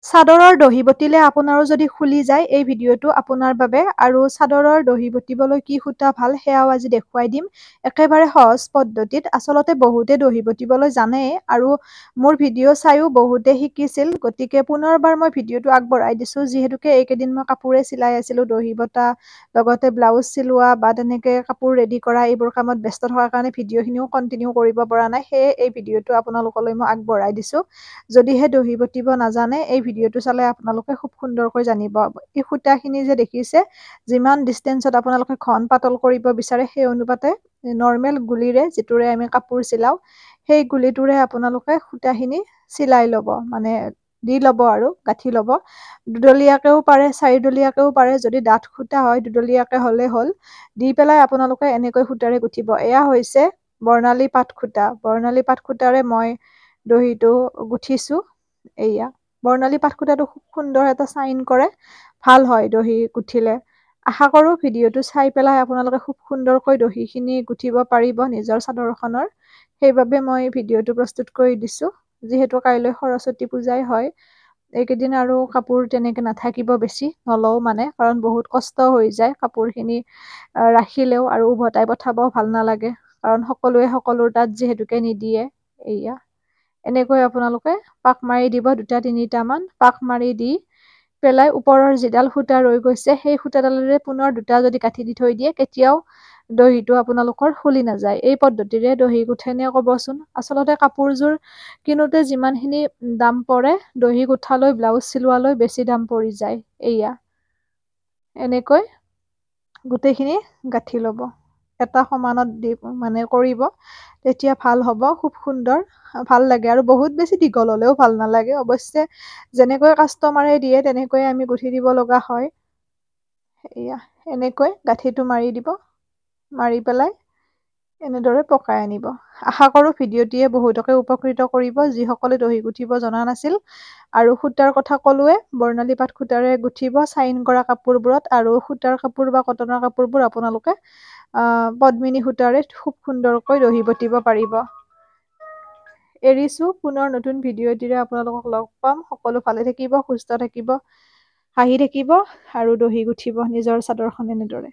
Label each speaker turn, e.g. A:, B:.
A: চাদৰৰ দহি বটিলে আপোনাৰো যদি খুলি যায় এই ভিডিঅ'টো আপোনাৰ বাবে আৰু চাদৰৰ দহি বটিবলৈ কি সূতা ভাল সেয়াও আজি দেখুৱাই দিম একেবাৰে সহজ পদ্ধতিত আচলতে বহুতে দহি বটিবলৈ জানে আৰু মোৰ ভিডিঅ' চাইও বহুতে শিকিছিল গতিকে পুনৰবাৰ মই ভিডিঅ'টো আগবঢ়াই দিছো যিহেতুকে এইকেইদিন মই কাপোৰে চিলাই আছিলো দহি বটা লগতে ব্লাউজ চিলোৱা বা তেনেকে কাপোৰ ৰেডি কৰা এইবোৰ কামত ব্যস্ত থকাৰ কাৰণে ভিডিঅ'খিনিও কন্টিনিউ কৰিব পৰা নাই সেয়ে এই ভিডিঅ'টো আপোনালোকলৈ মই আগবঢ়াই দিছো যদিহে দহি বটিব নাজানে এই ভিডিঅ'টো চালে আপোনালোকে খুব সুন্দৰকৈ জানিব এই সূতাখিনি যে দেখিছে যিমান ডিসটেন্সত আপোনালোকে ঘন পাতল কৰিব বিচাৰে সেই অনুপাতে নৰ্মেল গুলিৰে যেটোৰে আমি কাপোৰ চিলাও সেই গুলিটোৰে আপোনালোকে সূতাখিনি চিলাই ল'ব মানে দি ল'ব আৰু গাঁঠি ল'ব দুডলীয়াকেও পাৰে চাৰিডলীয়াকেও পাৰে যদি ডাঠ সূতা হয় দুডলীয়াকে হ'লে হ'ল দি পেলাই আপোনালোকে এনেকৈ সূতাৰে গুঠিব এয়া হৈছে বৰ্ণালী পাট সূতাৰে মই দহিটো গুঠিছো এয়া বৰ্ণালী পাট সূতাটো খুব সুন্দৰ এটা চাইন কৰে ভাল হয় দহি গুঠিলে আশা কৰো ভিডিঅ'টো চাই পেলাই আপোনালোকে খুব সুন্দৰকৈ দহিখিনি গুঠিব পাৰিব নিজৰ চাদৰখনৰ সেইবাবে মই ভিডিঅ'টো প্ৰস্তুত কৰি দিছো যিহেতু কাইলৈ সৰস্বতী পূজাই হয় এইকেইদিন আৰু কাপোৰ তেনেকে নাথাকিব বেছি নলও মানে কাৰণ বহুত কষ্ট হৈ যায় কাপোৰখিনি ৰাখিলেও আৰু উভতাই পঠাব ভাল নালাগে কাৰণ সকলোৱে সকলোৰ তাত যিহেতুকে নিদিয়ে এয়া এনেকৈ আপোনালোকে পাক মাৰি দিব দুটা তিনিটা মান পাক মাৰি দি পেলাই ওপৰৰ যিডাল সূতা ৰৈ গৈছে সেই সূতাডালেৰে পুনৰ দুটা যদি গাঁঠি দি থৈ দিয়ে কেতিয়াও দহিটো আপোনালোকৰ খুলি নাযায় এই পদ্ধতিৰে দহি গুঠেনে ক'বচোন আচলতে কাপোৰযোৰ কিনোতে যিমানখিনি দাম পৰে দহি গুঠালৈ ব্লাউজ চিলোৱালৈ বেছি দাম পৰি যায় এয়া এনেকৈ গোটেইখিনি গাঁঠি ল'ব এটা সমানত দি মানে কৰিব তেতিয়া ভাল হ'ব খুব সুন্দৰ ভাল লাগে আৰু বহুত বেছি দীঘল হ'লেও ভাল নালাগে অৱশ্যে যেনেকৈ কাস্টমাৰে দিয়ে তেনেকৈ আমি গুঠি দিব লগা হয় এয়া এনেকৈ গাঁঠিটো মাৰি দিব মাৰি পেলাই এনেদৰে পকাই আনিব আশা কৰো ভিডিঅ'টিয়ে বহুতকে উপকৃত কৰিব যিসকলে দহি গুঠিব জনা নাছিল আৰু সূতাৰ কথা ক'লোৱে বৰ্ণালী পাট সূতাৰে গুঠিব চাইন কৰা কাপোৰবোৰত আৰু সূতাৰ কাপোৰ বা কটনৰ কাপোৰবোৰ আপোনালোকে পদ্মিনী সূতাৰে খুব সুন্দৰকৈ দহি বটিব পাৰিব এৰিছো পুনৰ নতুন ভিডিঅ'টিৰে আপোনালোকক লগ পাম সকলো ভালে থাকিব সুস্থ থাকিব হাঁহি থাকিব আৰু দহি গুঠিব নিজৰ চাদৰখন এনেদৰে